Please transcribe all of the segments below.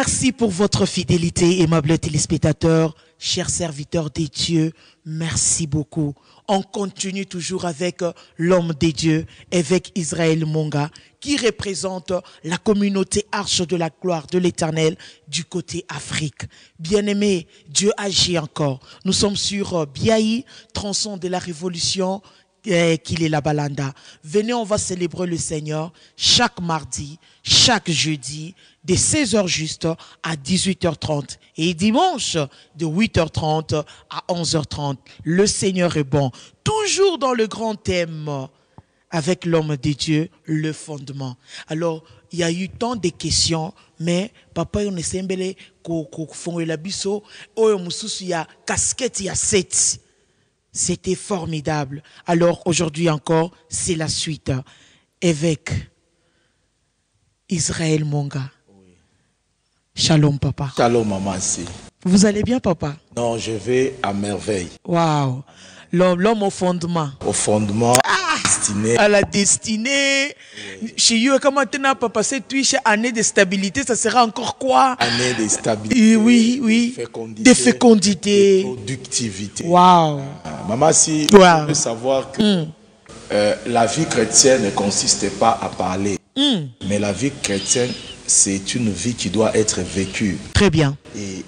Merci pour votre fidélité, aimables téléspectateurs, chers serviteurs des dieux. Merci beaucoup. On continue toujours avec l'homme des dieux, évêque Israël Monga, qui représente la communauté Arche de la gloire de l'Éternel du côté Afrique. Bien-aimé, Dieu agit encore. Nous sommes sur Biaï, tronçon de la révolution, qu'il est la Balanda. Venez, on va célébrer le Seigneur chaque mardi, chaque jeudi, de 16h juste à 18h30 et dimanche de 8h30 à 11h30. Le Seigneur est bon. Toujours dans le grand thème avec l'homme de Dieu, le fondement. Alors, il y a eu tant de questions, mais papa, on est semblé qu'on fait la biso, on y a casquette, il y a 7. C'était formidable. Alors aujourd'hui encore, c'est la suite. Évêque Israël Monga. Oui. Shalom papa. Shalom maman. Si. Vous allez bien papa? Non, je vais à merveille. Waouh. L'homme au fondement. Au fondement. Destinée. À la destinée. Oui. Chez eux, comment tu n'as pas passé cette année de stabilité, ça sera encore quoi? Année de stabilité. Oui, oui. De fécondité. De productivité. Waouh. Maman, si vous devez savoir que la vie chrétienne ne consiste pas à parler, mais la vie chrétienne, c'est une vie qui doit être vécue. Très bien. Et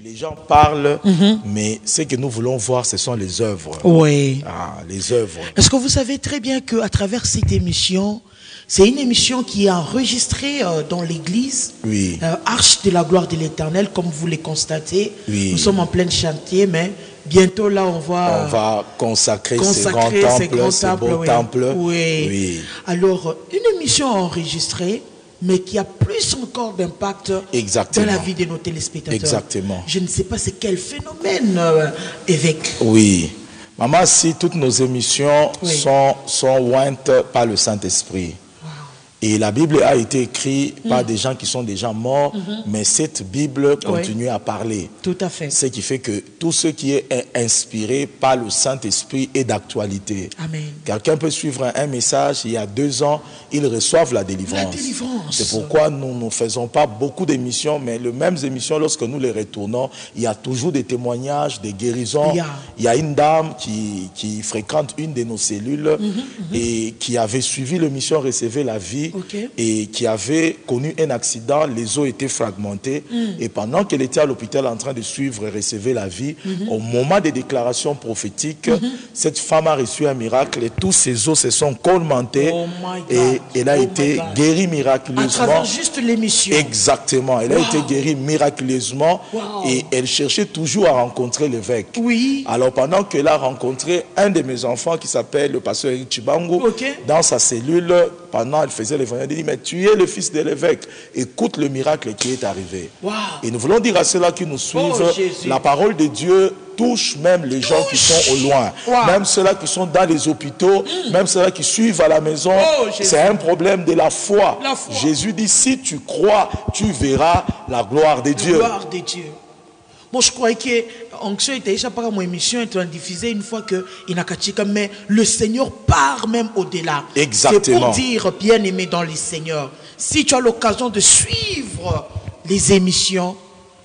les gens parlent, mais ce que nous voulons voir, ce sont les œuvres. Oui. Ah, les œuvres. Est-ce que vous savez très bien qu'à travers cette émission, c'est une émission qui est enregistrée dans l'église, oui. Arche de la gloire de l'Éternel, comme vous le constatez. Oui. Nous sommes en plein chantier, mais bientôt là, on va consacrer ces grands beaux temples. Oui. Oui. Alors, une émission enregistrée, mais qui a plus encore d'impact dans la vie de nos téléspectateurs. Exactement. Je ne sais pas c'est quel phénomène, évêque. Oui. Maman, si toutes nos émissions sont ointes par le Saint-Esprit. Et la Bible a été écrite par des gens qui sont déjà morts, mais cette Bible continue à parler. Tout à fait. Ce qui fait que tout ce qui est inspiré par le Saint-Esprit est d'actualité. Amen. Quelqu'un peut suivre un message, il y a 2 ans, ils reçoivent la délivrance. La délivrance. C'est pourquoi nous ne faisons pas beaucoup d'émissions, mais les mêmes émissions, lorsque nous les retournons, il y a toujours des témoignages, des guérisons. Il y a une dame qui fréquente une de nos cellules et qui avait suivi l'émission Recevez la vie. Et qui avait connu un accident, les os étaient fragmentés. Et pendant qu'elle était à l'hôpital en train de suivre et recevoir la vie, au moment des déclarations prophétiques, cette femme a reçu un miracle et tous ses os se sont colmatés. Et elle a été guérie miraculeusement. À travers juste l'émission. Exactement. Elle a été guérie miraculeusement. Et elle cherchait toujours à rencontrer l'évêque. Oui. Alors pendant qu'elle a rencontré un de mes enfants qui s'appelle le pasteur Eric Chibangu, dans sa cellule, pendant elle faisait l'évangile, il dit, mais tu es le fils de l'évêque. Écoute le miracle qui est arrivé. Et nous voulons dire à ceux-là qui nous suivent, la parole de Dieu touche même les gens qui sont au loin. Même ceux-là qui sont dans les hôpitaux, même ceux-là qui suivent à la maison. C'est un problème de la foi. Jésus dit, si tu crois, tu verras la gloire de Dieu. La gloire de Dieu. Moi, je croyais que l'onction était déjà par mon émission était diffusée une fois que Inakatika, mais le Seigneur part même au-delà. Exactement. C'est pour dire, bien aimé dans les Seigneurs, si tu as l'occasion de suivre les émissions,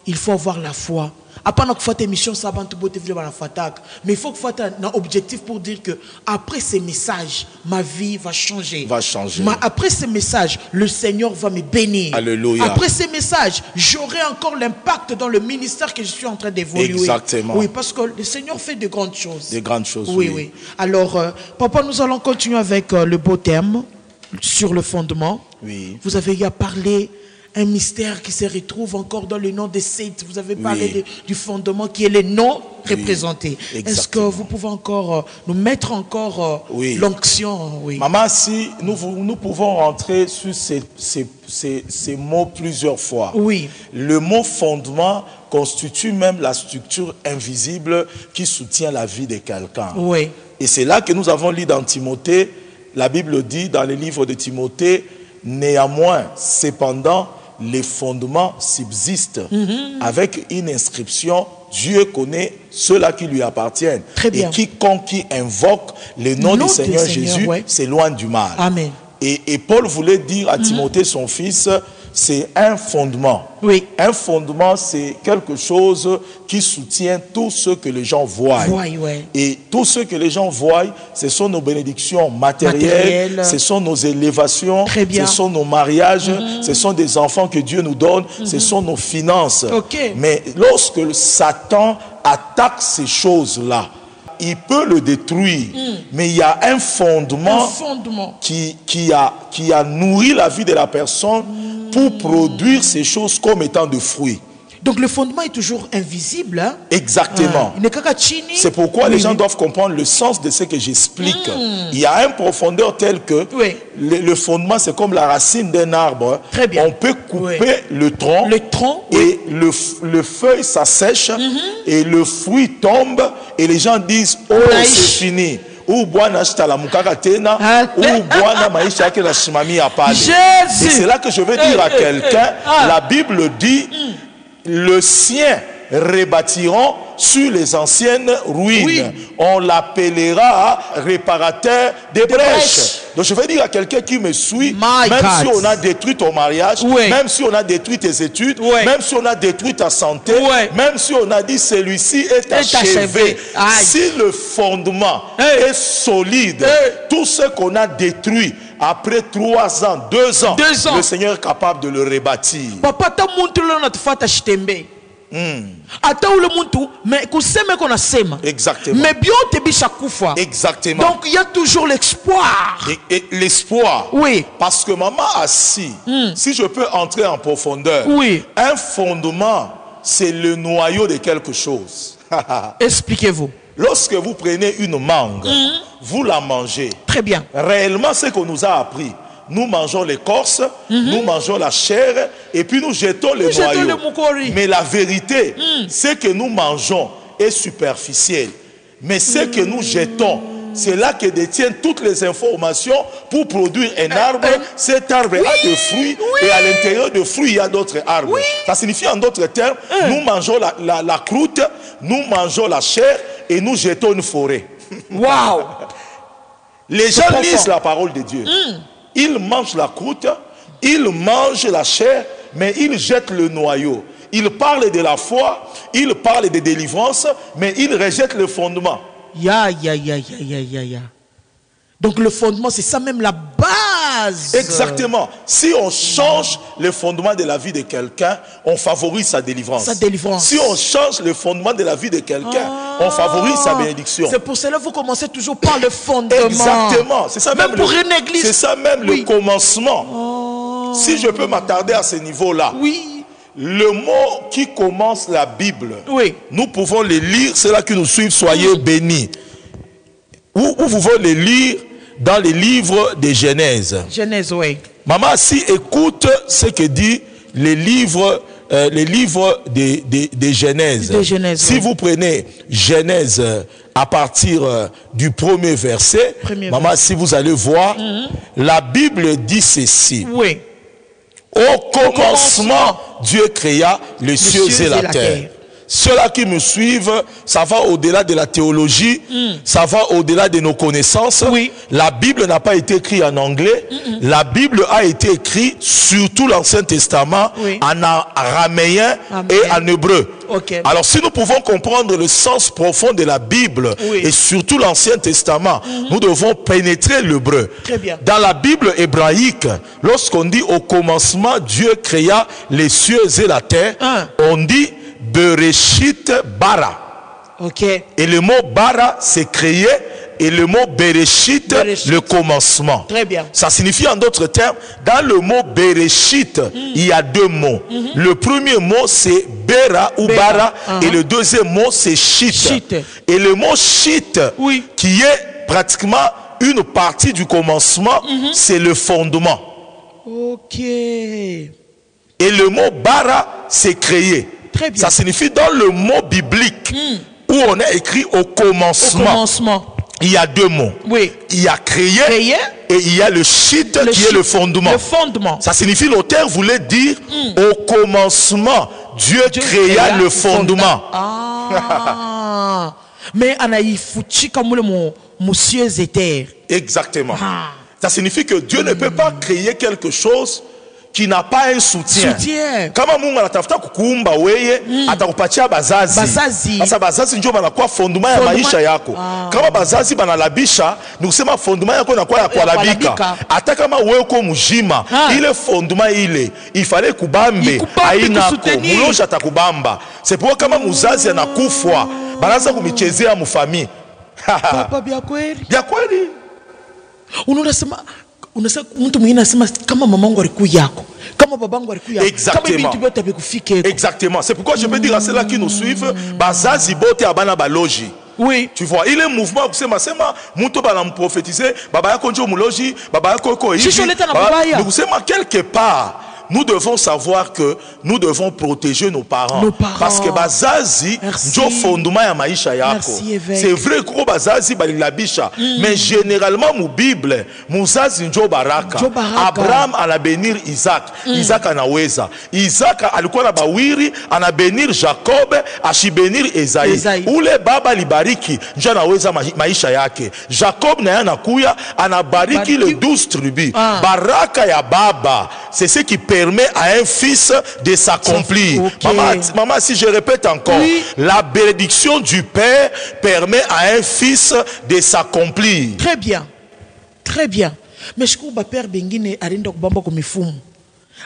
il faut avoir la foi. Après notre émission, ça va mais il faut que tu aies un objectif pour dire que après ces messages, ma vie va changer. Après ces messages, le Seigneur va me bénir. Alléluia. Après ces messages, j'aurai encore l'impact dans le ministère que je suis en train d'évoluer. Exactement. Oui, parce que le Seigneur fait de grandes choses. De grandes choses, oui. Alors, papa, nous allons continuer avec le beau thème sur le fondement. Oui. Vous avez eu à parler un mystère qui se retrouve encore dans le nom des sept. Vous avez parlé du fondement qui est le nom représenté. Est-ce que vous pouvez encore nous mettre encore l'onction? Maman, si nous pouvons rentrer sur ces mots plusieurs fois. Le mot fondement constitue même la structure invisible qui soutient la vie de quelqu'un. Et c'est là que nous avons lu dans Timothée, la Bible dit dans les livres de Timothée, néanmoins, cependant, les fondements subsistent avec une inscription. Dieu connaît ceux-là qui lui appartiennent. Et quiconque qui invoque le nom du Seigneur Jésus s'éloigne du mal. Amen. Et Paul voulait dire à Timothée, son fils, c'est un fondement. Oui. Un fondement, c'est quelque chose qui soutient tout ce que les gens voient. Oui, oui. Et tout ce que les gens voient, ce sont nos bénédictions matérielles, ce sont nos élévations, très bien, ce sont nos mariages, ce sont des enfants que Dieu nous donne, ce sont nos finances. Okay. Mais lorsque Satan attaque ces choses-là, il peut le détruire, mais il y a un fondement, qui a nourri la vie de la personne pour produire ces choses comme étant de fruits. Donc le fondement est toujours invisible. Hein? Exactement. C'est pourquoi les gens doivent comprendre le sens de ce que j'explique. Il y a une profondeur telle que le fondement, c'est comme la racine d'un arbre. Très bien. On peut couper le tronc et le feuille s'assèche et le fruit tombe et les gens disent « Oh, c'est fini ». Ou bwana la mukaka tena ou bwana maisha yake na shimami ya pale. Et c'est là que je vais dire à quelqu'un, la Bible dit le sien rebâtiront sur les anciennes ruines. Oui. On l'appellera réparateur des brèches. Donc je vais dire à quelqu'un qui me suit, si on a détruit ton mariage, même si on a détruit tes études, même si on a détruit ta santé, même si on a dit celui-ci est achevé, si le fondement est solide, tout ce qu'on a détruit après 3 ans, 2 ans, le Seigneur est capable de le rebâtir. Exactement. Exactement. Donc il y a toujours l'espoir. Et l'espoir. Oui. Parce que maman assis, si je peux entrer en profondeur, un fondement, c'est le noyau de quelque chose. Expliquez-vous. Lorsque vous prenez une mangue, vous la mangez. Très bien. Réellement, ce qu'on nous a appris, nous mangeons l'écorce, nous mangeons la chair et puis nous jetons le noyau. Mais la vérité, c'est que nous mangeons est superficiel. Mais ce que nous jetons, c'est là que détiennent toutes les informations pour produire un arbre. Cet arbre a des fruits et à l'intérieur des fruits, il y a d'autres arbres. Ça signifie en d'autres termes, nous mangeons la croûte, nous mangeons la chair et nous jetons une forêt. Waouh! Les gens lisent la parole de Dieu. Ils mangent la croûte, ils mangent la chair, mais ils jettent le noyau. Ils parlent de la foi, ils parlent de délivrance, mais ils rejettent le fondement. Donc le fondement, c'est ça même la base. Exactement. Si on change le fondement de la vie de quelqu'un, on favorise sa délivrance. Sa délivrance. Si on change le fondement de la vie de quelqu'un, on favorise sa bénédiction. C'est pour cela que vous commencez toujours par le fondement. Exactement. C'est ça même pour une église. C'est ça même le commencement. Si je peux m'attarder à ce niveau-là. Le mot qui commence la Bible, nous pouvons les lire. C'est là que nous suivons. Soyez bénis. Ou vous pouvez les lire dans les livres de Genèse. Genèse, oui. Maman, si écoute ce que dit les livres de Genèse. Si vous prenez Genèse à partir du premier verset, maman, si vous allez voir, la Bible dit ceci. Au commencement, Dieu créa les cieux et la terre. Ceux-là qui me suivent, ça va au-delà de la théologie, ça va au-delà de nos connaissances. La Bible n'a pas été écrite en anglais, la Bible a été écrite, surtout l'Ancien Testament, en araméen et en hébreu. Alors si nous pouvons comprendre le sens profond de la Bible, et surtout l'Ancien Testament, nous devons pénétrer l'hébreu. Dans la Bible hébraïque, lorsqu'on dit au commencement, Dieu créa les cieux et la terre, on dit Bereshit bara. Et le mot bara, c'est créer. Et le mot Bereshit, le commencement. Ça signifie en d'autres termes, dans le mot Bereshit, il y a 2 mots. Le premier mot, c'est Bera ou Bara. Et le deuxième mot, c'est Shit. Et le mot Shit, qui est pratiquement une partie du commencement, c'est le fondement. Et le mot Bara, c'est créer. Ça signifie dans le mot biblique où on a écrit au commencement. Il y a 2 mots. Il y a créer et il y a le shit qui est le fondement. Ça signifie, l'auteur voulait dire au commencement, Dieu créa le fondement. Mais monsieur et terre. Exactement. Ça signifie que Dieu ne peut pas créer quelque chose qui n'a pas un soutien. Kama Mungu anatafuta kukuumba weye, atakupatia bazazi. Sasa bazazi ndio banakuwa fondement ya maisha yako. Kama bazazi banalabisha, ni kusema fondement yako inakuwa ya kualabika. Hata kama wewe uko mjima, ile fondement ile ifale kubambe, haina ko. Mulosha atakubamba. C'est pourquoi kama muzazi anakufwa, banaanza kumichezea mufami. Papa bya kweli. Bya kweli. Unasema mtu mwingine anasema kama mamangu alikuwa yako, kama babangu alikuwa yako, kama bintu byote bikufike. Exactement. C'est pourquoi je peux dire à ceux-là qui nous suivent, bazazi bote abana baloji. Oui. Tu vois, il est mouvement kusema sema mtu bana prophétiser, baba yako njo muloji, baba yako ko hivi. Donc kusema quelque part nous devons savoir que nous devons protéger nos parents. Parce que bazazi njo fondement ya maisha yako. C'est vrai que bazazi balilabisha, mais généralement mu Bible muzazi njo baraka. Abraham anabenir Isaac, Isaac anaweza. Isaac alikuwa na bawiri, anabenir Jacob, ashibenir Esaïe. Ule baba libariki njo anaweza maisha yake. Jacob na anakuya anabariki les 12 tribus. Baraka ya baba, c'est ce qui permet à un fils de s'accomplir. Maman, si je répète encore, la bénédiction du père permet à un fils de s'accomplir. Très bien, très bien. Mais je crois que père bengine alinda kubamba kumifumu,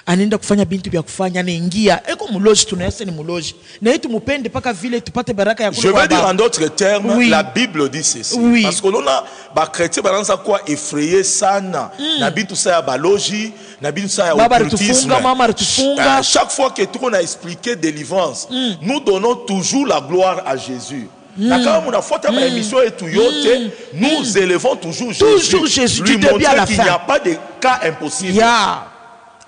anaenda kufanya bintu vya kufanya, anaingia eko muloji, tunayasa ni muloji na yetu mupende paka vile tupate baraka ya kule. Je vais dire en d'autres termes, la Bible dit ceci. Parce que l'on a ba chrétien balanza quoi effrayé sana na bintu sa ya baloji, na bintu sa ya occultisme. Chaque fois que tu on a expliqué délivrance, nous donnons toujours la gloire à Jésus. Nous élevons toujours Jésus. Lui montrer qu'il n'y a pas de cas impossibles.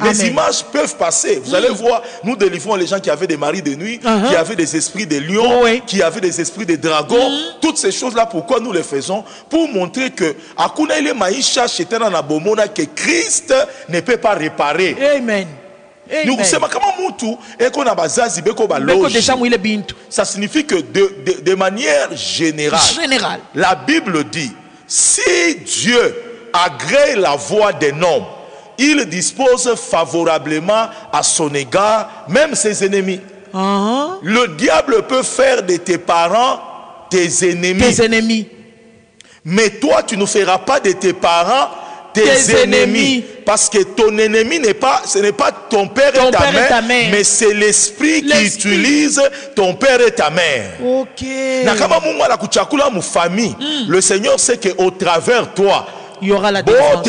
Les images peuvent passer. Vous allez voir, nous délivrons les gens qui avaient des maris de nuit, qui avaient des esprits de lions, qui avaient des esprits de dragons. Toutes ces choses-là, pourquoi nous les faisons? Pour montrer que que Christ ne peut pas réparer. Amen. Ça signifie que de manière générale, la Bible dit, si Dieu agrée la voix d'un homme, il dispose favorablement à son égard, même ses ennemis. Le diable peut faire de tes parents tes ennemis. Mais toi, tu ne feras pas de tes parents tes ennemis. Parce que ton ennemi ce n'est pas ton père et ta mère, mais c'est l'esprit qui utilise ton père et ta mère. Le Seigneur sait qu'au travers toi, il y aura la défense.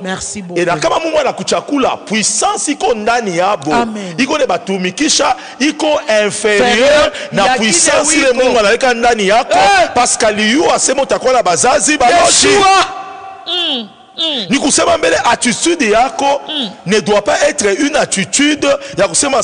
Merci beaucoup. Et na kama Mungu anakuchakula puissance iko ndani yabo. Iko ne batumikisha iko inférieur na puissance ile Mungu analeka ndani yako parce que liyo asema utakuwa na bazazi baloshi. Ni kusema mbele attitude yako ne doit pas être une attitude ya kusema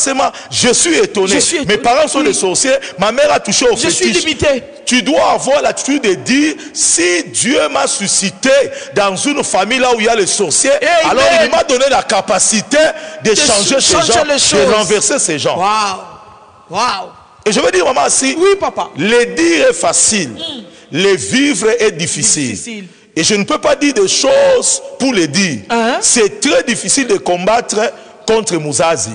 je suis étonné. Mes parents sont des sorciers, ma mère a touché au fétiche. Je suis limité. Tu dois avoir l'attitude de dire, si Dieu m'a suscité dans une famille là où il y a les sorciers, alors il m'a donné la capacité de changer ces gens, de renverser ces gens. Wow. Et je veux dire, maman, si papa. Le dire est facile, le vivre est difficile. Et je ne peux pas dire des choses pour les dire. C'est très difficile de combattre contre Muzazi.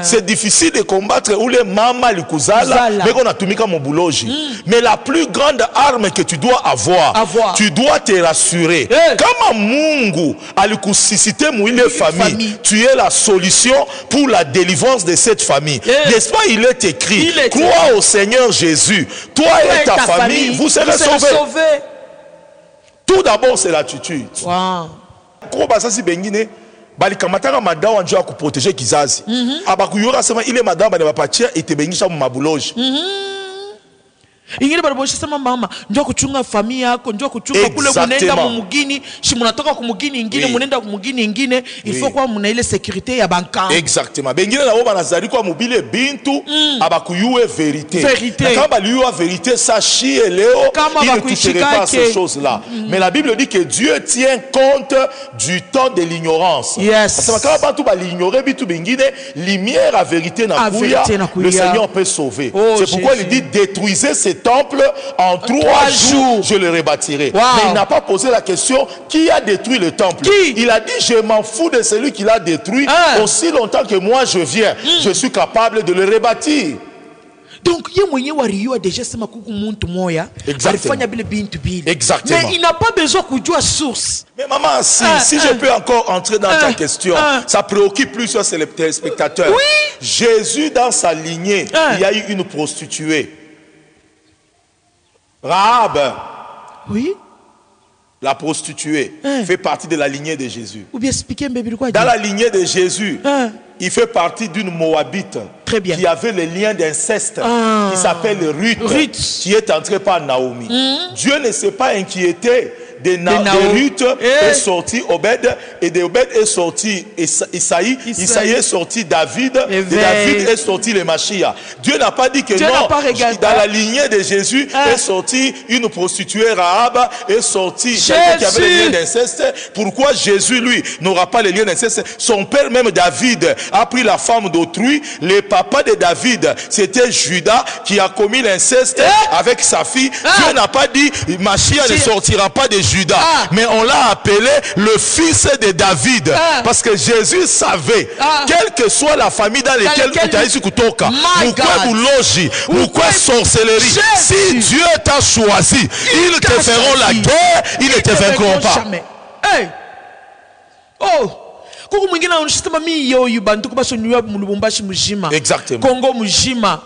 C'est difficile de combattre ou les mama likuzala, mais qu'on a tumika mobuloji. Mais la plus grande arme que tu dois avoir. Tu dois te rassurer. Comme Mungu alikusisite mouile famille, tu es la solution pour la délivrance de cette famille. N'est-ce pas, il est écrit, crois au Seigneur Jésus, toi et ta famille, vous serez sauvés. Tout d'abord, c'est l'attitude. Balikamataka madawa njoo kuprotéger kizazi. Abakuyora sema ile madawa bana bapatia itebengisha mu mabuloji. Ingine barabosha sema mama njoo kuchunga familia yako, njoo kuchunga kule munenda mumugini, shi munatoka kumugini ingine munenda kumugini ingine, il faut kwa muna ile sécurité ya banka. Exactement. Bengine na boba nazali kwa mobile bintu abakuyue vérité. Quand baluyua vérité sachi leo il ne toucherait pas ces choses-là. Mais la Bible dit que Dieu tient compte du temps de l'ignorance. Parce que quand bantu ba l'ignorer bitu bengine lumière à vérité na kuya, le Seigneur peut sauver. C'est pourquoi il dit détruisez ces temple en 3 jours, je le rebâtirai. Wow. Mais il n'a pas posé la question, qui a détruit le temple? Qui? Il a dit, je m'en fous de celui qui l'a détruit. Aussi longtemps que moi je viens, je suis capable de le rebâtir. Donc, il a déjà fait Exactement. mais il n'a pas besoin de la source. Mais maman, si je peux encore entrer dans ta question, ça préoccupe plus sur les téléspectateurs. Oui. Jésus, dans sa lignée, il y a eu une prostituée. Rahab, oui. la prostituée, fait partie de la lignée de Jésus. Ou bien expliquer dans la lignée de Jésus, il fait partie d'une Moabite qui avait le lien d'inceste qui s'appelle Ruth, qui est entrée par Naomi. Dieu ne s'est pas inquiété de Ruth est sorti Obed, et de Obed est sorti Isaïe est sorti David, et David est sorti le Mashiach. Dieu n'a pas dit que Dieu non, dans la lignée de Jésus est sorti une prostituée Rahab, est sorti quelqu'un qui avait le lien d'inceste. Pourquoi Jésus, lui, n'aura pas le lien d'inceste? Son père même David a pris la femme d'autrui. Le papa de David, c'était Judas qui a commis l'inceste avec sa fille. Dieu n'a pas dit Mashiach ne sortira pas de Judas, mais on l'a appelé le fils de David, parce que Jésus savait, quelle que soit la famille dans laquelle utaisi kutoka, pourquoi boulogi, pourquoi sorcellerie, si Dieu t'a choisi, ils te feront la guerre, ils ne te vaincront pas. Hey. Oh, exactement. Congo mujima.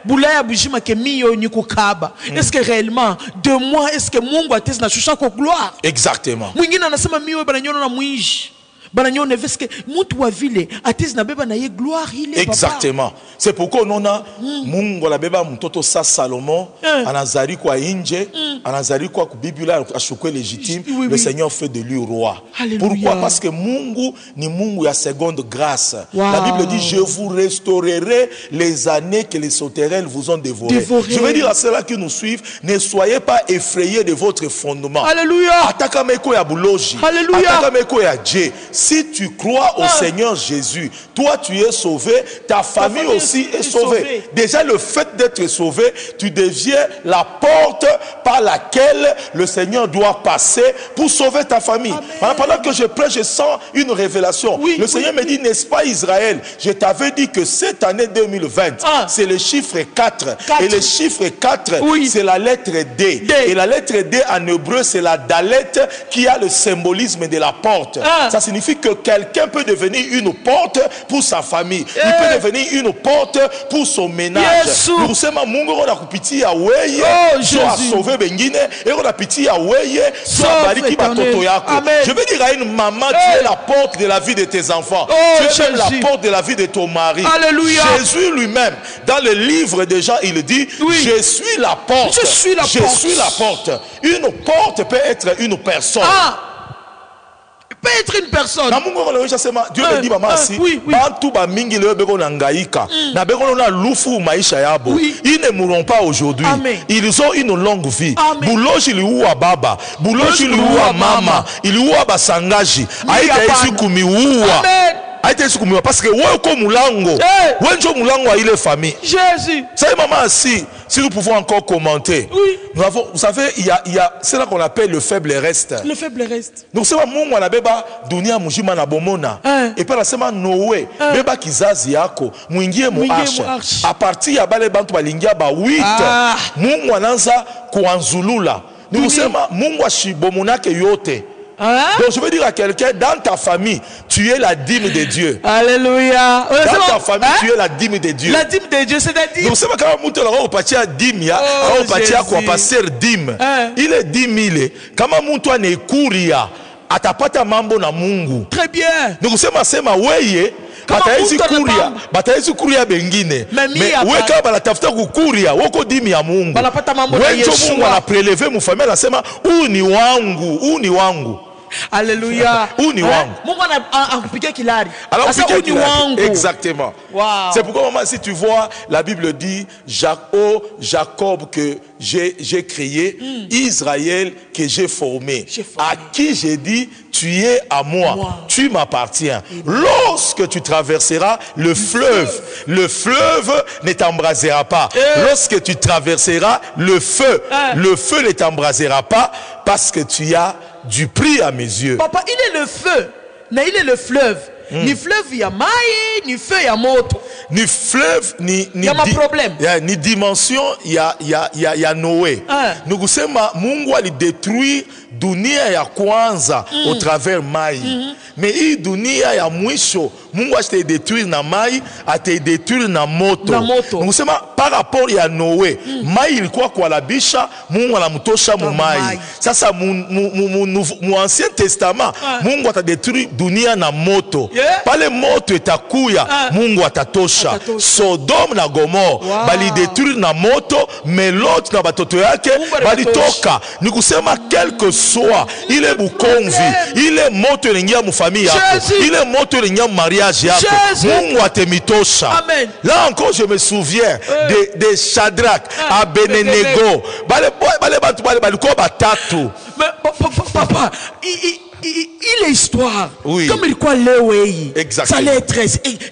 Boulaya bujima ke miyo ni kukaba. Est-ce que réellement de moi est-ce que Mungu atezi na shusha kwa gloire? Exactement. Mwingine anasema miyo bananyona na mwishi. Bananyona veske mtu wa vile atezi na beba na ye gloire ile. Exactement. C'est pourquoi on a Mungu la beba mtoto sa Salomon anazari kwa inje, anazari kwa Biblia ashukwe légitime, le Seigneur fait de lui roi. Alléluia. Pourquoi? Parce que Mungu ni Mungu ya seconde grâce. La Bible dit je vous restaurerai les années que les sauterelles vous ont dévorées. Je veux dire à ceux-là qui nous suivent, ne soyez pas effrayés de votre fondement. Alléluia. Atakameko ya buloji. Alléluia. Atakameko ya Dieu. Si tu crois au Seigneur Jésus, toi tu es sauvé, ta famille aussi est sauvée. Déjà le fait d'être sauvé, tu deviens la porte par laquelle le Seigneur doit passer pour sauver ta famille. Pendant que je prêche, je sens une révélation. Le Seigneur me dit, n'est-ce pas Israël, je t'avais dit que cette année 2020, c'est le chiffre 4. Et le chiffre 4, c'est la lettre D. Et la lettre D en hébreu, c'est la Dalet qui a le symbolisme de la porte. Ça signifie que quelqu'un peut devenir une porte pour sa famille. Il peut devenir une porte pour son ménage. Nous sommes Mungu on a kupiti ya weye, so a sauvé bengine et on a piti ya weye, so a bariki batoto yako. Je veux dire à une maman, tu es la porte de la vie de tes enfants. Tu es même la porte de la vie de ton mari. Alléluia. Jésus lui-même, dans le livre de Jean, il dit, je suis la porte. Je suis la porte. Je suis la porte. Une porte peut être une personne. Peut être une personne. Dieu me dit maman si bantu ba mingi leo beko na ngaika na beko na lufu maisha yabo, ils ne mourront pas aujourd'hui. Ils ont une longue vie. Buloji liua baba, buloji liua mama, iliua basangaji, aita isi kumiua. Parce que weko mulango, wenjo mulango a ile famille. Jésus. Ça maman si nous pouvons encore commenter. Nous avons, vous savez, il y a c'est là qu'on appelle le faible reste. Le faible reste. Donc c'est Mungu anabeba dunia mujima na bomona. Et par la sema Noé, beba kizazi yako, muingie mu arche. À partir ya bale bantu balingia ba 8, Mungu anaanza kuanzulula. Nous sommes Mungu ashibomunake yote. Donc je veux dire à quelqu'un, dans ta famille, tu es la dîme de Dieu. Alléluia. Dans ta famille, tu es la dîme de Dieu. La dîme de Dieu, c'est-à-dire. Donc c'est pas quand on a reparti à dîme, on reparti à quoi passer dîme. Il est 10 000. Kama mtu anekuria, atapata mambo na Mungu. Très bien. Donc c'est ma sema weye. Bataisi kuria bengine. Mais weka banatafuta kukuria woko dimi ya Mungu. Wenjo Mungu anapreleve mu famille anasema huu ni wangu, huu ni wangu. Alléluia. Ou ni wangu. Mungu anakupigia kilari. Alors pigia kilari. Exactement. Wow. C'est pourquoi maman, si tu vois, la Bible dit Jacob que j'ai créé, Israël que j'ai formé. À qui j'ai dit tu es à moi, tu m'appartiens. Lorsque tu traverseras le fleuve ne t'embrasera pas. Lorsque tu traverseras le feu ne t'embrasera pas parce que tu as du prix à mes yeux. Papa, il est le feu, mais il est le fleuve. Ni fleuve il y a maï, ni feu il y a moto. Ni fleuve ni problème. Ni dimension il y a Noé. Nous kusema Mungu alidétruire dunia ya kwanza au travers mai. Mais hii dunia ya mwisho Mungu a détruire na mai, a détruire na moto. Nous kusema par rapport ya Noé, mai ilikuwa kwa labisha, Mungu anamtosha mu mai. Sasa mu Ancien Testament, Mungu ata détruire dunia na moto. Pale moto itakuya, Mungu atatosha. Sodome na Gomorrhe bali détruire na moto, mais l'autre na batoto yake bali toka. Ni kusema quelque soit, il est bukonvi, il est moto lingia mu famille yako, il est moto lingia mu mariage yako. Mungu atemitosha. Là encore je me souviens de Shadrach, Abednego. Bale ko batatu. Mais papa, il est histoire. Oui. Comme il croit Léoé. Exactement. Ça allait être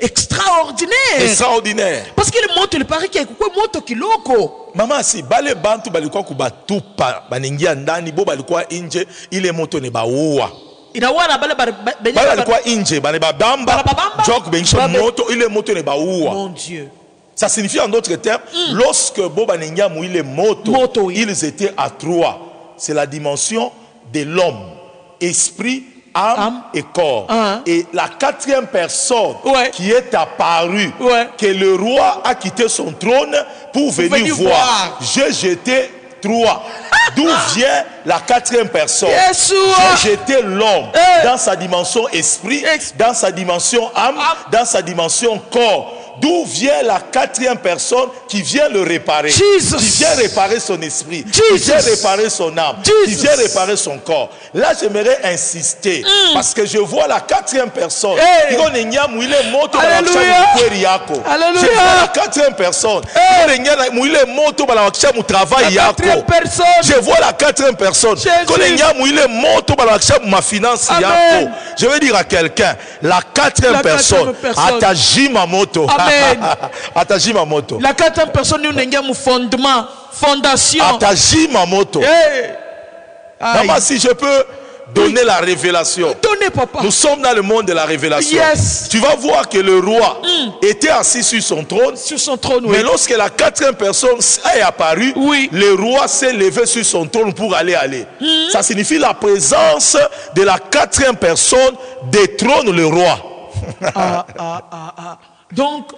extraordinaire. Extraordinaire. Parce qu'il monte, il paraît qu'il y a quoi monte kiloko. Maman si bale bantu balikuwa kubatupa baningia ndani bo balikuwa inje ile moto ne baua. Inawana bale balikuwa inje bale babamba jok bengisha moto ile moto ne baua. Mon Dieu. Ça signifie en d'autres termes, lorsque Boba Ningia mouille moto, ils étaient à trois. C'est la dimension de l'homme, esprit, âme et corps. Et la quatrième personne qui est apparue, que le roi a quitté son trône pour venir voir. J'ai jeté trois. D'où vient la quatrième personne? J'ai jeté l'homme dans sa dimension esprit, dans sa dimension âme, dans sa dimension corps. D'où vient la quatrième personne qui vient le réparer, qui vient réparer son esprit, qui vient réparer son âme, qui vient réparer son corps. Là, j'aimerais insister parce que je vois la quatrième personne. Je vois la quatrième personne. Je vois la quatrième personne. Je vais dire à quelqu'un, la quatrième personne, Atajima moto. Atajima moto. La quatrième personne nous n'est mon fondement, fondation. Atajima moto. Maman, si je peux donner la révélation. Donnez, papa. Nous sommes dans le monde de la révélation. Tu vas voir que le roi était assis sur son trône. Sur son trône, mais lorsque la quatrième personne est apparue, le roi s'est levé sur son trône pour aller. Ça signifie la présence de la quatrième personne détrône le roi. Donc,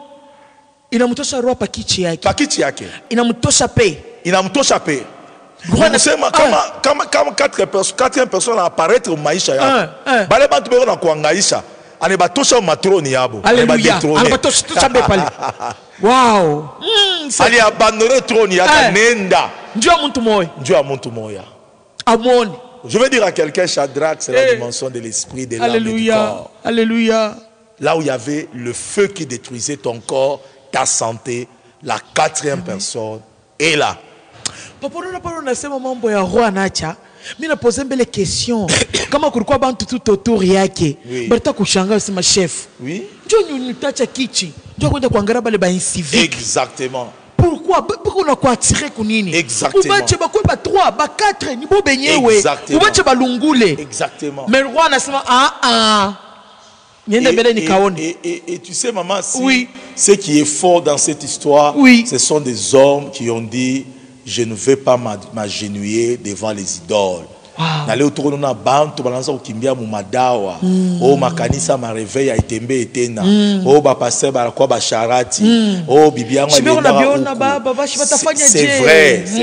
inamtosha roi pakiti yake. Pakiti yake. Inamtosha pe. Inamtosha pe. Kama quatrième personne apparaître au maisha yako. Bale bantu beko na kuangaisha. Ane batosha matroni yabo. Alléluia. Ane batosha tushambe pale. Wow. Ali abandonner trône yaka nenda. Njua muntu moya. Njua muntu moya. Amoni. Je veux dire à quelqu'un, Shadrach, c'est la dimension de l'esprit, de l'âme et du corps. Alléluia. Là où il y avait le feu qui détruisait ton corps, ta santé, la quatrième personne est là. Papa, on a ce moment où il y a roi nacha. Mais on a posé une question. Comment pourquoi bantu tout autour yake? Barta kushanga c'est ma chef. Oui. Nous tacha kichi. Ndio kwenda kuangalia bale ba civique. Exactement. Pourquoi on a quoi attirer kunini? Exactement. Ubache ba quoi ba 3, ba 4 ni bo benyewe. Exactement. Ubache ba lungule. Exactement. Mais le roi na sema Et tu sais, maman, ce qui est fort dans cette histoire, ce sont des hommes qui ont dit, je ne vais pas m'agenouiller devant les idoles. Nale utoro na bantu balanza kukimbia mu madawa o makanisa mareveil aitembe etena o ba pasteur barakuwa basharati o bibi yangu c'est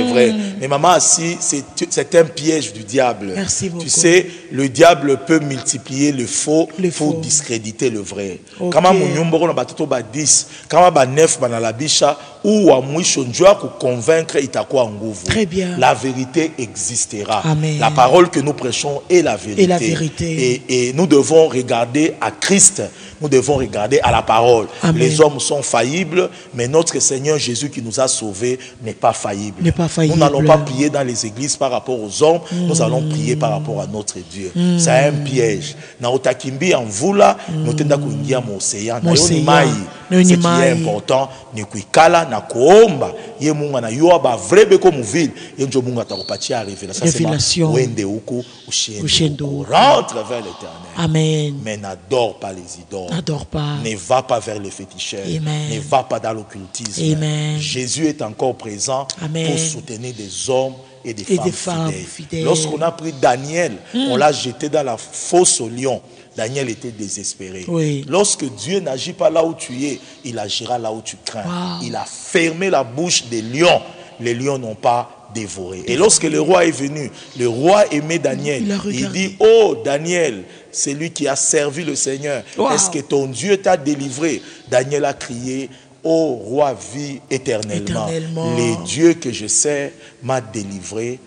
vrai mais maman si c'est un piège du diable. Merci beaucoup. Tu sais le diable peut multiplier le faux pour discréditer le vrai. Kama munyumba ko na batoto ba 10 kama ba 9 banalabisha ou à mouichonjoa pour convaincre Itako Angouvu. Très bien. La vérité existera. Amen. La parole que nous prêchons est la vérité. Et la vérité. Et nous devons regarder à Christ. Nous devons regarder à la parole. Amen. Les hommes sont faillibles, mais notre Seigneur Jésus qui nous a sauvés n'est pas faillible. N'est pas faillible. Nous n'allons pas prier dans les églises par rapport aux hommes, nous allons prier par rapport à notre Dieu. C'est un piège. Na otakimbi en vula, notenda kuingia mo océan. Na yoni mai. Ce qui est important, ni kuikala na kuomba. Ye Mungu na yoa ba vrai beko muvile. Ye njo Mungu atakupatia révélation. Wende huko ushendo. Rentre vers l'Éternel. Amen. Mais n'adore pas les idoles. N'adore pas. Ne va pas vers les féticheurs. Amen. Ne va pas dans l'occultisme. Amen. Jésus est encore présent. Amen. Pour soutenir des hommes et des femmes fidèles. Lorsqu'on a pris Daniel, on l'a jeté dans la fosse au lion. Daniel était désespéré. Oui. Lorsque Dieu n'agit pas là où tu es, il agira là où tu crains. Wow. Il a fermé la bouche des lions. Les lions n'ont pas dévoré. Et lorsque le roi est venu, le roi aimait Daniel. Il dit, oh Daniel, c'est lui qui a servi le Seigneur. Wow. Est-ce que ton Dieu t'a délivré? Daniel a crié, ô roi, vis éternellement. Le Dieu que je sais m'a délivré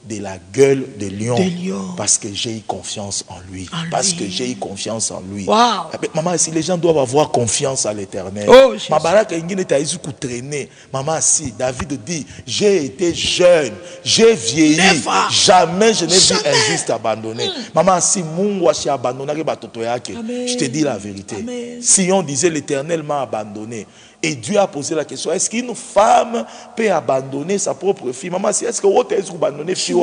de la gueule de lion, parce que j'ai eu confiance en lui. Parce que j'ai eu confiance en lui. Wow. Maman, si les gens doivent avoir confiance à l'Éternel. Maman, si David dit, j'ai été jeune, j'ai vieilli, jamais je n'ai vu un juste abandonné. Maman, si Mungu s'est abandonné, je te dis la vérité. Amen. Si on disait l'Éternel m'a abandonné, et Dieu a posé la question, est-ce qu'une femme peut abandonner sa propre fille? Maman, est-ce que vous avez abandonné fille?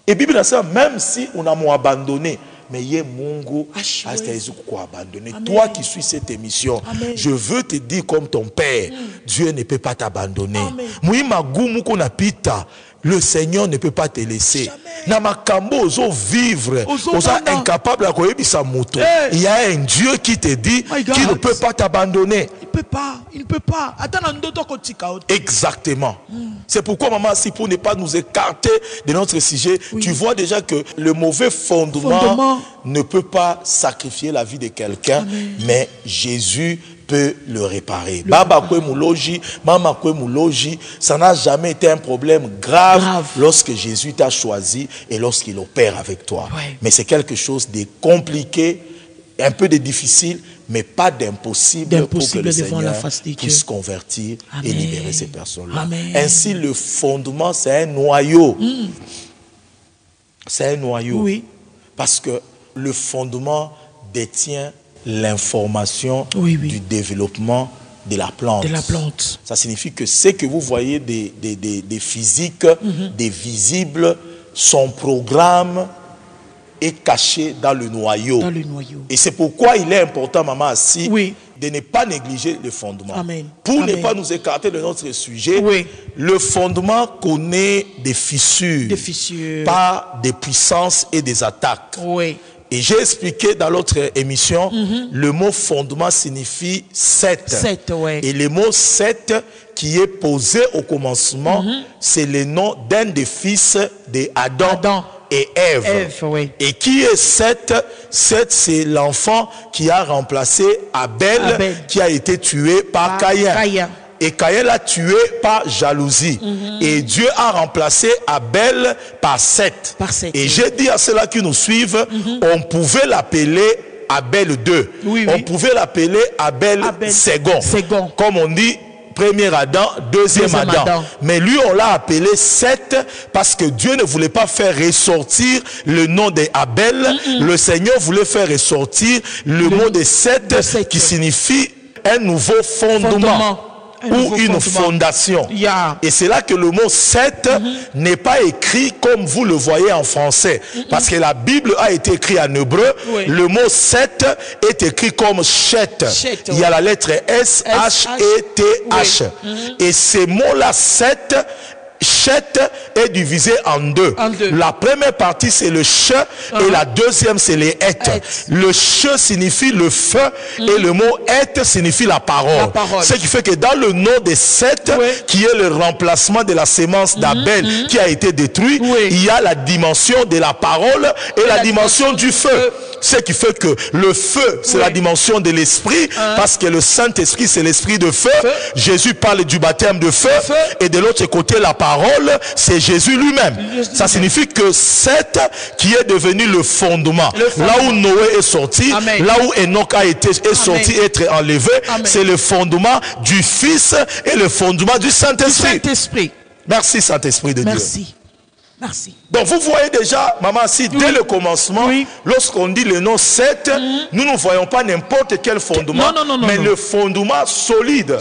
Et Bible dit, même si on a abandonné, mais il y a Mungu abandonné. Toi qui suis cette émission, amen, je veux te dire comme ton père, Dieu ne peut pas t'abandonner. Le Seigneur ne peut pas te laisser. Namakambo ozo vivre, ozo incapable à koyebisa moto. Il y a un Dieu qui te dit qu'il ne peut pas t'abandonner. Il peut pas, il ne peut pas. Exactement. C'est pourquoi maman, si pour ne pas nous écarter de notre sujet, tu vois déjà que le mauvais fondement ne peut pas sacrifier la vie de quelqu'un, mais Jésus peut le réparer. Baba kwe mouloji, mama kwe mouloji, ça n'a jamais été un problème grave lorsque Jésus t'a choisi et lorsqu'il opère avec toi. Ouais. Mais c'est quelque chose de compliqué, un peu de difficile, mais pas d'impossible pour que le Seigneur puisse convertir et libérer ces personnes-là. Ainsi, le fondement, c'est un noyau. C'est un noyau. Oui. Parce que le fondement détient l'information du développement de la plante. Ça signifie que ce que vous voyez des physiques, des visibles, son programme est caché dans le noyau. Et c'est pourquoi il est important, maman, assis, de ne pas négliger le fondement. Amen. Pour ne pas nous écarter de notre sujet, le fondement connaît des fissures, pas des puissances et des attaques. Et j'ai expliqué dans l'autre émission, le mot fondement signifie 7. Et le mot 7 qui est posé au commencement, c'est le nom d'un des fils d'Adam et Ève. Et qui est 7? 7, c'est l'enfant qui a remplacé Abel, qui a été tué par Caïn. Et Caïn l'a tué par jalousie. Et Dieu a remplacé Abel par Seth. Et j'ai dit à ceux-là qui nous suivent, on pouvait l'appeler Abel 2. On pouvait l'appeler Abel second. Comme on dit, premier Adam, deuxième Adam. Mais lui, on l'a appelé Seth parce que Dieu ne voulait pas faire ressortir le nom d'Abel. Le Seigneur voulait faire ressortir le mot de Seth qui signifie un nouveau fondement. Ou une fondation. Et c'est là que le mot 7 n'est pas écrit comme vous le voyez en français. Parce que la Bible a été écrite en hébreu. Le mot 7 est écrit comme Chet. Il y a la lettre S, H, E, T, H. Et ces mots-là, 7, Chet est divisé en deux. La première partie c'est le che et la deuxième c'est les et. Le che signifie le feu et le mot et signifie la parole. Ce qui fait que dans le nom de Seth, qui est le remplacement de la sémence d'Abel qui a été détruit, il y a la dimension de la parole et la dimension du feu. Ce qui fait que le feu, c'est la dimension de l'esprit, parce que le Saint-Esprit, c'est l'esprit de feu. Jésus parle du baptême de feu, et de l'autre côté, la parole, c'est Jésus lui-même. Ça signifie que Seth, qui est devenu le fondement, là où Noé est sorti, là où Enoch est sorti, être enlevé, c'est le fondement du Fils et le fondement du Saint-Esprit. Merci Saint-Esprit de Dieu. Merci. Donc vous voyez déjà, maman, si dès le commencement, lorsqu'on dit le nom Seth, nous ne voyons pas n'importe quel fondement, mais le fondement solide.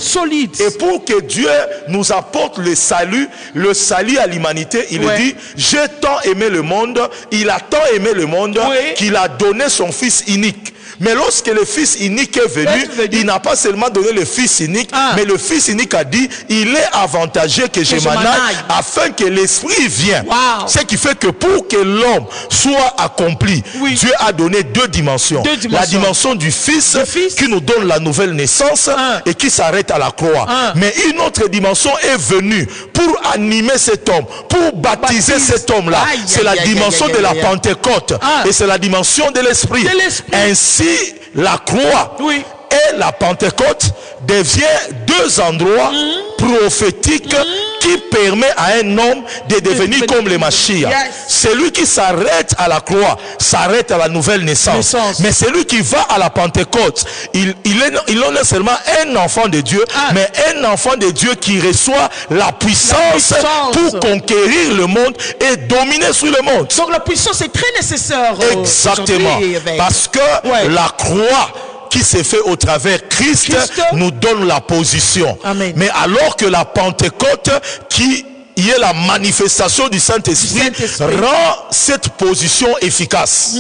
Et pour que Dieu nous apporte le salut à l'humanité, il dit, j'ai tant aimé le monde, il a tant aimé le monde, qu'il a donné son Fils unique. Mais lorsque le Fils unique est venu, il n'a pas seulement donné le Fils unique, mais le Fils unique a dit, il est avantageux que je m'en aille, afin que l'Esprit vienne. Ce qui fait que pour que l'homme soit accompli, Dieu a donné deux dimensions. La dimension du Fils, qui nous donne la nouvelle naissance et qui s'arrête à la croix. Mais une autre dimension est venue pour animer cet homme, pour baptiser cet homme-là. C'est la dimension de la Pentecôte. Et c'est la dimension de l'Esprit. Ainsi, la croix et la Pentecôte devient deux endroits prophétiques qui permet à un homme de devenir comme le Mashiach. Celui qui s'arrête à la croix s'arrête à la nouvelle naissance. Mais celui qui va à la Pentecôte, il est seulement un enfant de Dieu, mais un enfant de Dieu qui reçoit la puissance pour conquérir le monde et dominer sur le monde. Donc la puissance est très nécessaire. Exactement. Parce que la croix qui s'est fait au travers Christ nous donne la position. Mais alors que la Pentecôte, qui est la manifestation du Saint-Esprit, rend cette position efficace.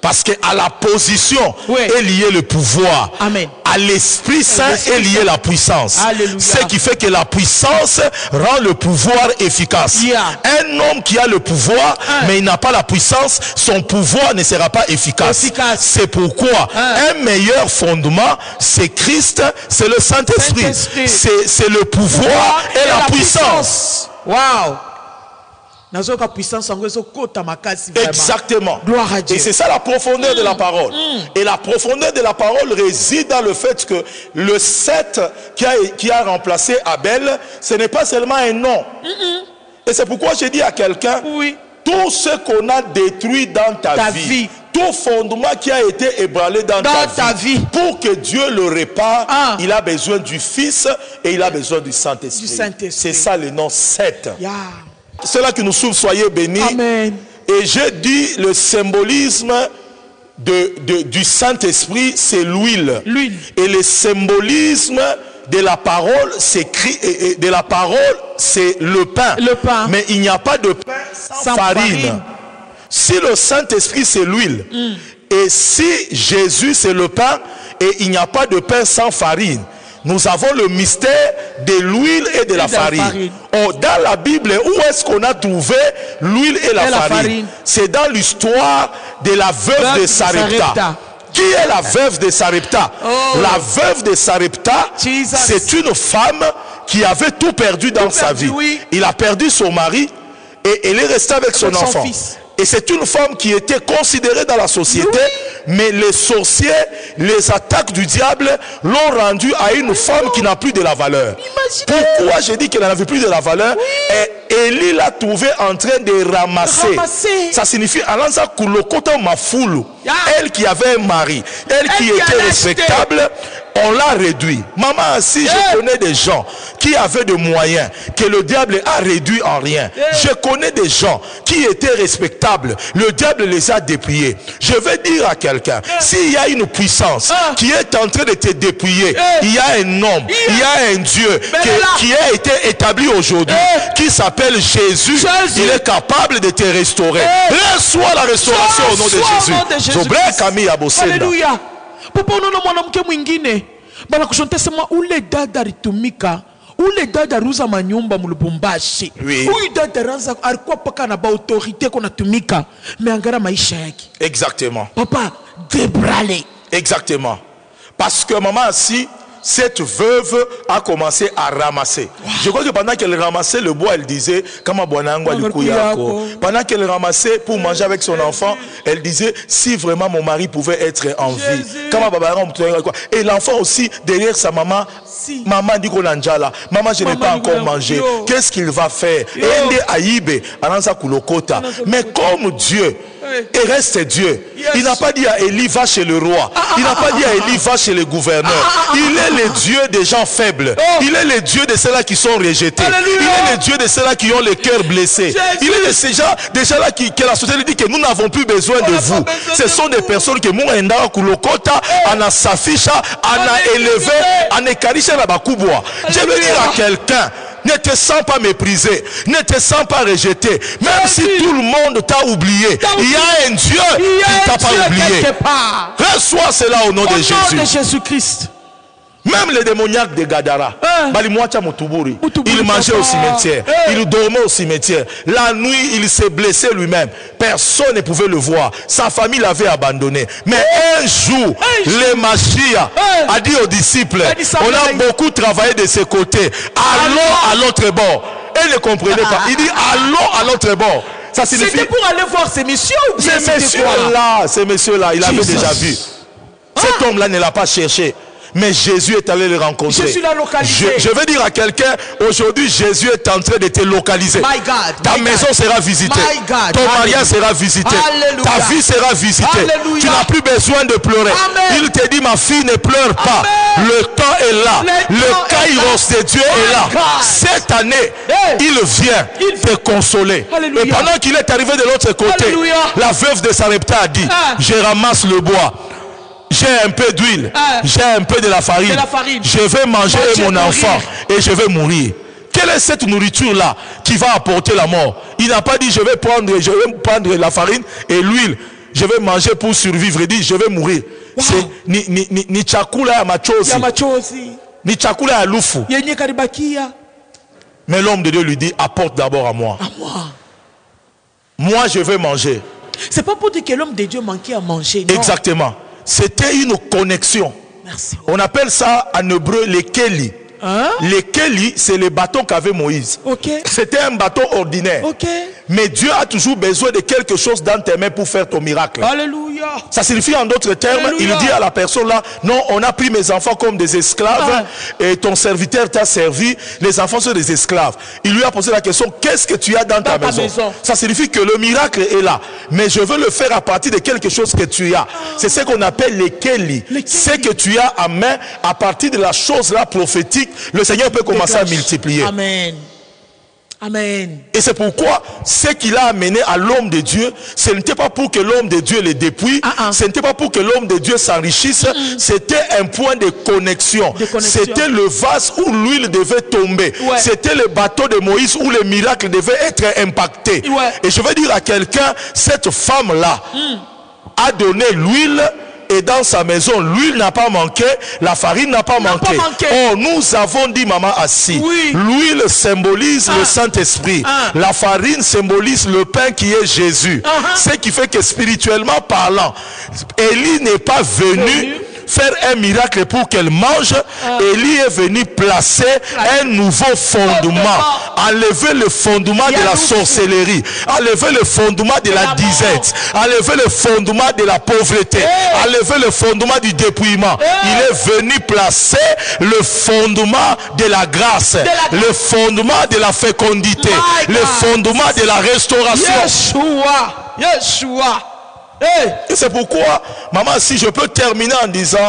Parce que à la position est lié le pouvoir. À l'Esprit Saint est lié la puissance. Ce qui fait que la puissance rend le pouvoir efficace. Un homme qui a le pouvoir, mais il n'a pas la puissance, son pouvoir ne sera pas efficace. C'est pourquoi un meilleur fondement, c'est Christ, c'est le Saint-Esprit. C'est le pouvoir et la puissance. Exactement. Gloire à Dieu. Et c'est ça la profondeur de la parole. Et la profondeur de la parole réside dans le fait que le Seth qui a remplacé Abel, ce n'est pas seulement un nom. Et c'est pourquoi j'ai dit à quelqu'un, tout ce qu'on a détruit dans ta vie, tout fondement qui a été ébranlé dans ta vie, pour que Dieu le répare, il a besoin du Fils et il a besoin du Saint-Esprit. C'est ça le nom Seth. Ceux-là qui nous suivent, soyez bénis. Amen. Et j'ai dit, le symbolisme du Saint-Esprit, c'est l'huile. Et le symbolisme de la parole, c'est le pain. Mais il n'y a pas de pain sans farine. Si le Saint-Esprit, c'est l'huile, et si Jésus, c'est le pain, et il n'y a pas de pain sans farine, nous avons le mystère de l'huile et de la farine. Oh, dans la Bible, où est-ce qu'on a trouvé l'huile et la farine? C'est dans l'histoire de la veuve de Sarepta. Qui est la veuve de Sarepta? La veuve de Sarepta, c'est une femme qui avait tout perdu dans sa vie. Il a perdu son mari et elle est restée avec son enfant. Et c'est une femme qui était considérée dans la société, mais les sorciers, les attaques du diable l'ont rendue à une femme qui n'a plus de la valeur. Pourquoi j'ai dit qu'elle n'avait plus de la valeur? Et Élie l'a trouvée en train de ramasser. Ça signifie Alanza Kulokota Mafulu. Elle qui avait un mari, elle qui était respectable, on l'a réduit. Maman, si je connais des gens qui avaient des moyens que le diable a réduit en rien. Je connais des gens qui étaient respectables, le diable les a dépouillés. Je vais dire à quelqu'un, s'il y a une puissance qui est en train de te dépouiller, il y a un homme, il y a un Dieu qui a été établi aujourd'hui, qui s'appelle Jésus. Il est capable de te restaurer. Reçois la restauration au nom de Jésus. Alléluia. Papa, unaona mwanamke mwingine bana kushonte sema ule dada alitumika, ule dada ruza manyumba mulubumbashi. Huyu dada ranza alikuwa paka na ba autorité qu'on atumika, mais angara maisha yake. Exactement. Papa, débralé. Exactement. Parce que maman, si cette veuve a commencé à ramasser. Je crois que pendant qu'elle ramassait le bois, elle disait, pendant qu'elle ramassait pour manger avec son enfant, elle disait, si vraiment mon mari pouvait être en vie. Et l'enfant aussi, derrière sa maman, maman dit qu'on maman, je n'ai pas encore mangé. Qu'est-ce qu'il va faire? Mais comme Dieu, et reste Dieu. Il n'a pas dit à Élie va chez le roi. Il n'a pas dit à Élie va chez le gouverneur. Il est le Dieu des gens faibles. Il est le Dieu de ceux-là qui sont rejetés. Il est le Dieu de ceux-là qui ont le cœur blessé. Il est de ces gens déjà là que la société dit que nous n'avons plus besoin de vous. Ce sont des personnes que nous endara kulokota, ana safisha, ana élevé, ana karisha na bakubwa. Je veux dire à quelqu'un, ne te sens pas méprisé, ne te sens pas rejeté. Même si tout le monde t'a oublié, il y a un Dieu qui ne t'a pas oublié. Reçois cela au nom de Jésus. Au nom de Jésus-Christ. Même les démoniaques de Gadara, il mangeait au cimetière, il dormait au cimetière. La nuit, il s'est blessé lui-même. Personne ne pouvait le voir. Sa famille l'avait abandonné. Mais un jour, le Mashiach a dit aux disciples, on a beaucoup travaillé de ce côté. Allons à l'autre bord. Et ne comprenez pas. Il dit, allons à l'autre bord. C'était pour aller voir ces messieurs ou bien ces messieurs-là, il avait déjà vu. Cet homme-là ne l'a pas cherché. Mais Jésus est allé le rencontrer. Jésus l'a localisé. Je veux dire à quelqu'un, aujourd'hui Jésus est en train de te localiser. Ta maison sera visitée. Ton mariage sera visité. Alléluia. Ta vie sera visitée. Alléluia. Tu n'as plus besoin de pleurer. Amen. Il te dit, ma fille, ne pleure pas. Amen. Le temps est là. Le kairos de Dieu est là. Cette année, il vient te consoler. Alléluia. Et pendant qu'il est arrivé de l'autre côté, Alléluia. la veuve de Sarepta a dit, je ramasse le bois. J'ai un peu d'huile, j'ai un peu de la farine. Je vais manger mon enfant et je vais mourir. Quelle est cette nourriture-là qui va apporter la mort? Il n'a pas dit je vais prendre la farine et l'huile. Je vais manger pour survivre. Il dit je vais mourir. Wow. C'est ni chakula ya machozi. Ni chakula ya lufu. Mais l'homme de Dieu lui dit apporte d'abord à moi. À moi. Moi je vais manger. C'est pas pour dire que l'homme de Dieu manquait à manger. Non. Exactement. C'était une connexion. Merci. On appelle ça en hébreu les Keli. Les Keli, c'est les bâtons qu'avait Moïse. C'était un bâton ordinaire. Mais Dieu a toujours besoin de quelque chose dans tes mains pour faire ton miracle. Alléluia. Ça signifie en d'autres termes, Alléluia. il dit à la personne là, non, on a pris mes enfants comme des esclaves et ton serviteur t'a servi, les enfants sont des esclaves. Il lui a posé la question, qu'est-ce que tu as dans ta maison? Ça signifie que le miracle est là, mais je veux le faire à partir de quelque chose que tu as. C'est ce qu'on appelle les Keli. Ce que tu as en main, à partir de la chose là prophétique, le Seigneur peut commencer à multiplier. Amen. Amen. Et c'est pourquoi ce qu'il a amené à l'homme de Dieu, ce n'était pas pour que l'homme de Dieu le dépouille, ce n'était pas pour que l'homme de Dieu s'enrichisse, c'était un point de connexion. C'était le vase où l'huile devait tomber. C'était le bateau de Moïse où le miracle devait être impacté. Et je veux dire à quelqu'un, cette femme-là a donné l'huile. Et dans sa maison, l'huile n'a pas manqué, la farine n'a pas manqué. Oh, nous avons dit, maman assis, l'huile symbolise le Saint-Esprit. La farine symbolise le pain qui est Jésus. Ce qui fait que spirituellement parlant, Élie n'est pas venu faire un miracle pour qu'elle mange. Élie est venu placer un nouveau fondement, enlever le fondement de la sorcellerie, enlever le fondement de la disette, enlever le fondement de la pauvreté, enlever le fondement du dépouillement. Il est venu placer le fondement de la grâce, le fondement de la fécondité, le fondement de la restauration. Yeshua. Et c'est pourquoi, maman, si je peux terminer en disant,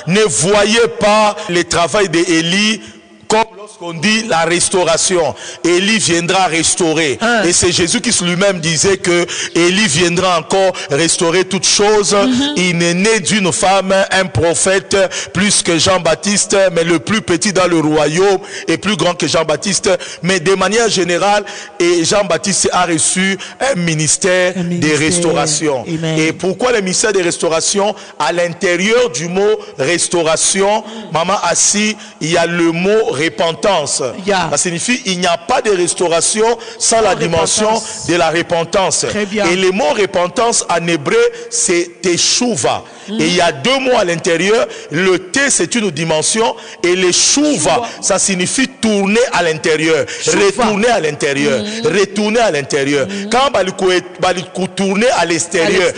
ne voyez pas le travail d'Élie comme lorsqu'on dit la restauration. Élie viendra restaurer. Et c'est Jésus qui lui-même disait que Élie viendra encore restaurer toutes choses. Il est né d'une femme, un prophète, plus que Jean-Baptiste, mais le plus petit dans le royaume et plus grand que Jean-Baptiste. Mais de manière générale, et Jean-Baptiste a reçu un ministère de restauration. Et pourquoi le ministère de restauration? À l'intérieur du mot restauration, maman assis, il y a le mot repentance. Ça signifie il n'y a pas de restauration sans la dimension de la repentance. Et le mot repentance en hébreu c'est teshuva. et il y a 2 mots à l'intérieur. Le T, c'est une dimension, et le Shuva, ça signifie tourner à l'intérieur, retourner à l'intérieur, retourner à l'intérieur. Quand tourner à l'extérieur,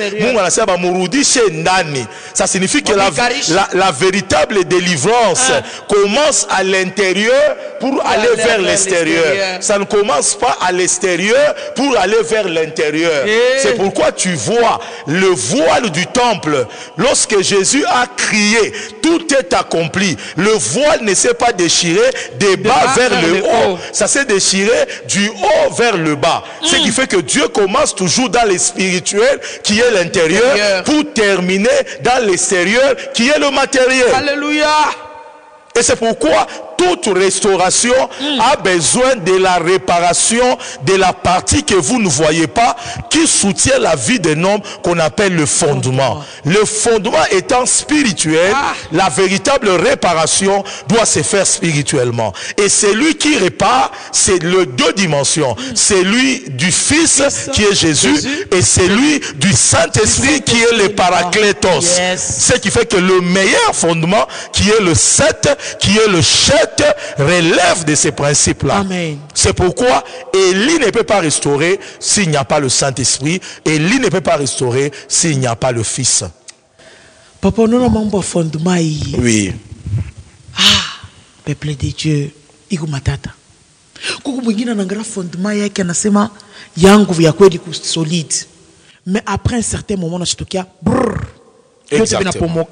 ça signifie que la véritable délivrance commence à l'intérieur pour aller vers l'extérieur. Ça ne commence pas à l'extérieur pour aller vers l'intérieur. C'est pourquoi tu vois le voile du temple. Lorsque Jésus a crié, tout est accompli. Le voile ne s'est pas déchiré des bas vers le haut. Ça s'est déchiré du haut vers le bas. Ce qui fait que Dieu commence toujours dans le spirituel qui est l'intérieur pour terminer dans l'extérieur qui est le matériel. Alléluia. Et c'est pourquoi toute restauration a besoin de la réparation de la partie que vous ne voyez pas, qui soutient la vie d'un homme, qu'on appelle le fondement. Le fondement étant spirituel, la véritable réparation doit se faire spirituellement. Et celui qui répare, c'est le 2 dimensions. Celui du Fils qui est Jésus et celui du Saint-Esprit qui est le Paraclétos. Ce qui fait que le meilleur fondement, qui est le 7, qui est le Chet, relève de ces principes-là. C'est pourquoi Élie ne peut pas restaurer s'il n'y a pas le Saint-Esprit. Élie ne peut pas restaurer s'il n'y a pas le Fils. Papa, nous avons un fondement. Oui. Peuple de Dieu, iko matata. Kuku mwingine anaangalia fondement yake anasema yangu vya kweli solide. Mais après un certain moment unashtukia brrr. Exactement.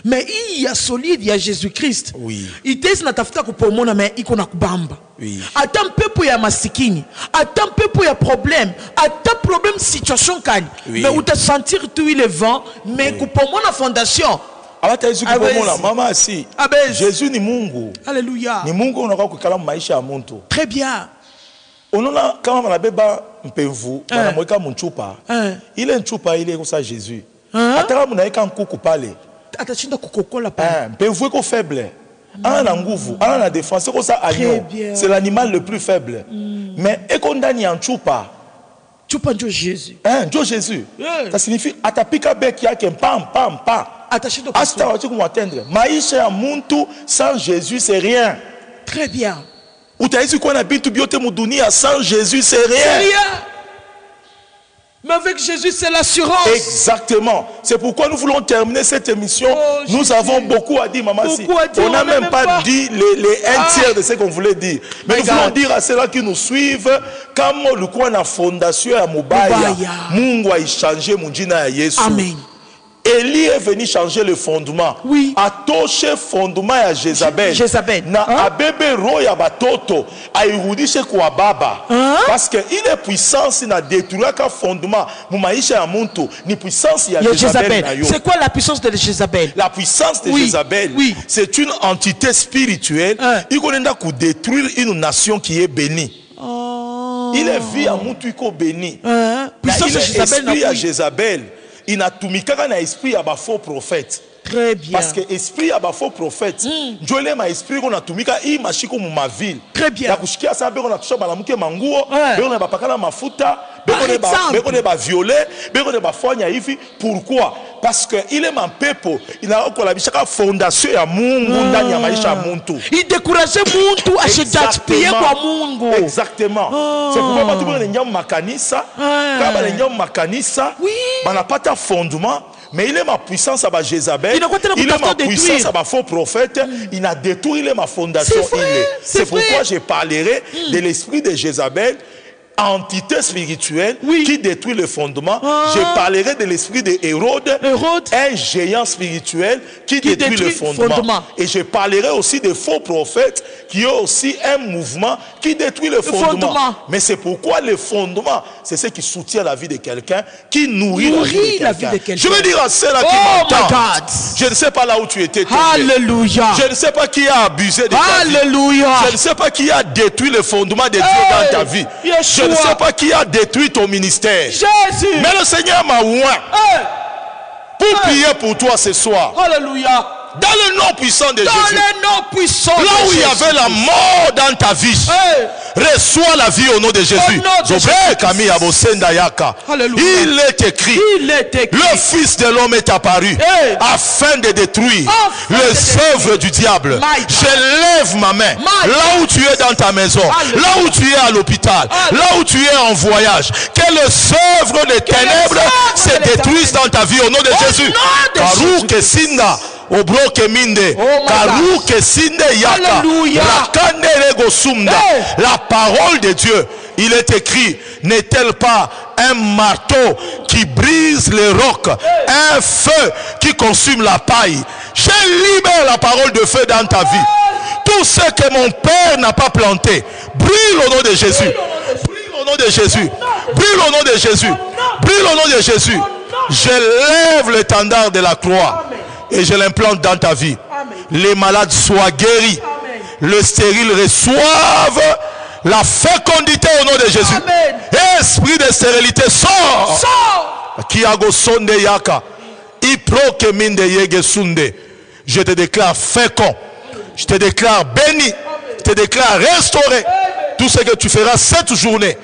Mais il y a solide, il y a Jésus-Christ. Oui. Itezi natafuta kupomona mais iko na kubamba. Oui. Ata mpepo ya masikini, ata mpepo ya problème, ata problème situation kani. Oui. Mais uta sentir tout le vent, mais kupomona fondation. Mama si. Jésus ni Mungu. Alléluia. Ni Mungu unaka kukala maisha ya muntu. Très bien. Onona kama manabeba mpevu, banamweka mchupa. Ile nchupa ile kwa Jésus. Ataka munaika nkuku pale. Atashinda kukokola pale. Mpevu iko faible. Ana nguvu, ana na défense ko ça agneau. C'est l'animal le plus faible. Mais eko ndani ya nchupa. Chupa ndio Jésus. Ndio Jésus. Ça signifie atapika beki yake pam pam pam. Atashinda hasta wachi kumwatendre. Maisha ya muntu sans Jésus c'est rien. Très bien. Utaishi kuwa na bitu biote mudunia sans Jésus c'est rien. C'est rien. Mais avec Jésus, c'est l'assurance. Exactement. C'est pourquoi nous voulons terminer cette émission. Nous avons beaucoup à dire, maman. On n'a même pas dit les 1/3 de ce qu'on voulait dire. Mais nous voulons dire à ceux-là qui nous suivent, comme le coin la fondation à Mubaya, Mungu a changé Mundina à Yesu. Amen. Élie est venu changer le fondement. Oui. A touché fondement à Jézabel. Na abebe roya batoto a irudishe kwa baba. Parce que il est puissance na détruire ka fondement. Mumaisha ya muntu ni puissance ya Jézabel. C'est quoi la puissance de Jézabel? La puissance de Jézabel, c'est une entité spirituelle. Il connaît ku détruire une nation qui est bénie. Il est vie à muntu ko béni. Puissance de Jézabel à Jézabel. Il n'a tout mis qu'un esprit à faux prophète. Très bien. Parce que esprit à faux prophète. Joël m'a esprit qu'on a tout mis qu'un il m'a chico ma ville. Très bien. La couchikia ça on a touché balamuke manguo. On a pas qu'un mafuta. On est pas violé. On est pas foigna ici. Pourquoi? Parce que il est mon peuple. Il a encore la chaque fondation ya Mungu ndani ya maisha muntu. Il décourageait muntu à se gaspiller kwa Mungu. Exactement. C'est pourquoi tout le monde est nyam makanisa. Quand les nyam makanisa, on n'a pas de fondement. Mais il est ma puissance à Jézabel. Il est ma puissance à ma faux prophète. Il a détruit ma fondation. C'est pourquoi je parlerai de l'esprit de Jézabel, entité spirituelle qui détruit le fondement. Je parlerai de l'esprit de Hérode, un géant spirituel qui détruit le fondement. Et je parlerai aussi des faux prophètes qui ont aussi un mouvement qui détruit le fondement. Mais c'est pourquoi le fondement, c'est ce qui soutient la vie de quelqu'un, qui nourrit la vie de quelqu'un. Je veux dire à ceux-là qui m'entendent, je ne sais pas là où tu étais tombé. Alléluia. Je ne sais pas qui a abusé de ta vie. Alléluia. Je ne sais pas qui a détruit le fondement de Dieu dans ta vie. Je ne sais pas qui a détruit ton ministère. Jésus. Mais le Seigneur m'a oint pour prier pour toi ce soir. Alléluia. Dans le nom puissant de Jésus. Dans le nom puissant de Jésus. Là où il y avait la mort dans ta vie, reçois la vie au nom de Jésus. Il est écrit, le Fils de l'homme est apparu afin de détruire les œuvres du diable. Je lève ma main là où tu es dans ta maison, là où tu es à l'hôpital, là où tu es en voyage. Que les œuvres des ténèbres se détruisent dans ta vie au nom de Jésus. Karuke Sinda, Obroke Minde, Karuke Sinde Yaka, Rakane Rego Sumda. La parole de Dieu, il est écrit, n'est-elle pas un marteau qui brise les rocs, un feu qui consume la paille? Je libère la parole de feu dans ta vie. Tout ce que mon Père n'a pas planté, brûle au nom de Jésus. Brûle au nom de Jésus. Brûle au nom de Jésus. Brûle au nom de Jésus. Je lève l'étendard de la croix et je l'implante dans ta vie. Les malades soient guéris. Le stérile reçoive la fécondité au nom de Jésus. Esprit de stérilité, sort. Je te déclare fécond. Je te déclare béni. Je te déclare restauré. Tout ce que tu feras cette journée,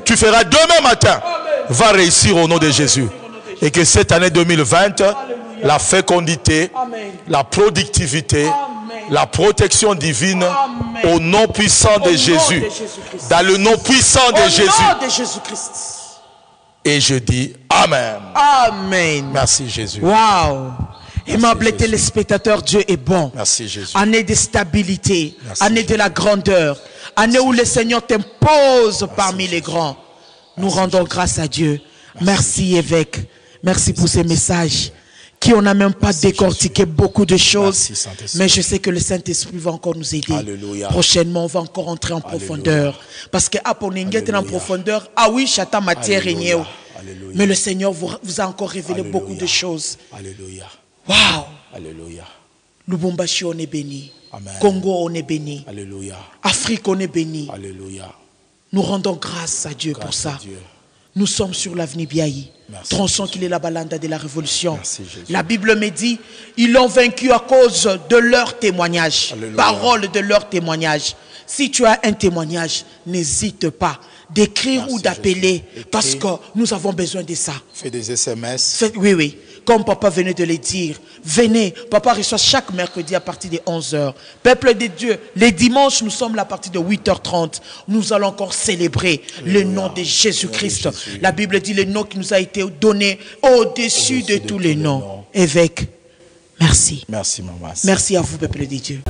tu feras demain matin, va réussir au nom de Jésus. Et que cette année 2020, la fécondité, la productivité, la protection divine, au nom puissant de Jésus, dans le nom puissant de Jésus. Et je dis Amen. Amen. Merci Jésus. Wow. Aimable téléspectateur, Dieu est bon. Merci Jésus. Année de stabilité, année de la grandeur, année où le Seigneur t'impose parmi les grands. Nous rendons grâce à Dieu. Merci évêque. Merci pour ces messages qui on n'a même pas décortiqué beaucoup de choses. Mais je sais que le Saint-Esprit va encore nous aider. Alléluia. Prochainement, on va encore entrer en profondeur. Parce que en profondeur, ah oui, chata matière. Mais le Seigneur vous a encore révélé beaucoup de choses. Alléluia. Wow. Alléluia. Lubumbashi, on est béni. Amen. Congo, on est béni. Alléluia. Afrique, on est béni. Alléluia. Nous rendons grâce à Dieu pour ça. Nous sommes sur l'avenue Biaï. Tronçon qu'il est la balanda de la révolution. La Bible me dit, ils l'ont vaincu à cause de leur témoignage. Alléluia. Parole de leur témoignage. Si tu as un témoignage, n'hésite pas d'écrire ou d'appeler, parce que nous avons besoin de ça. Fais des SMS. Oui. Comme papa venait de le dire, venez. Papa reçoit chaque mercredi à partir de 11h. Peuple de Dieu, les dimanches, nous sommes là à partir de 8h30. Nous allons encore célébrer le nom de Jésus-Christ. La Bible dit le nom qui nous a été donné au-dessus de tous les noms. Évêque, merci. Merci, maman. Merci à vous, peuple de Dieu.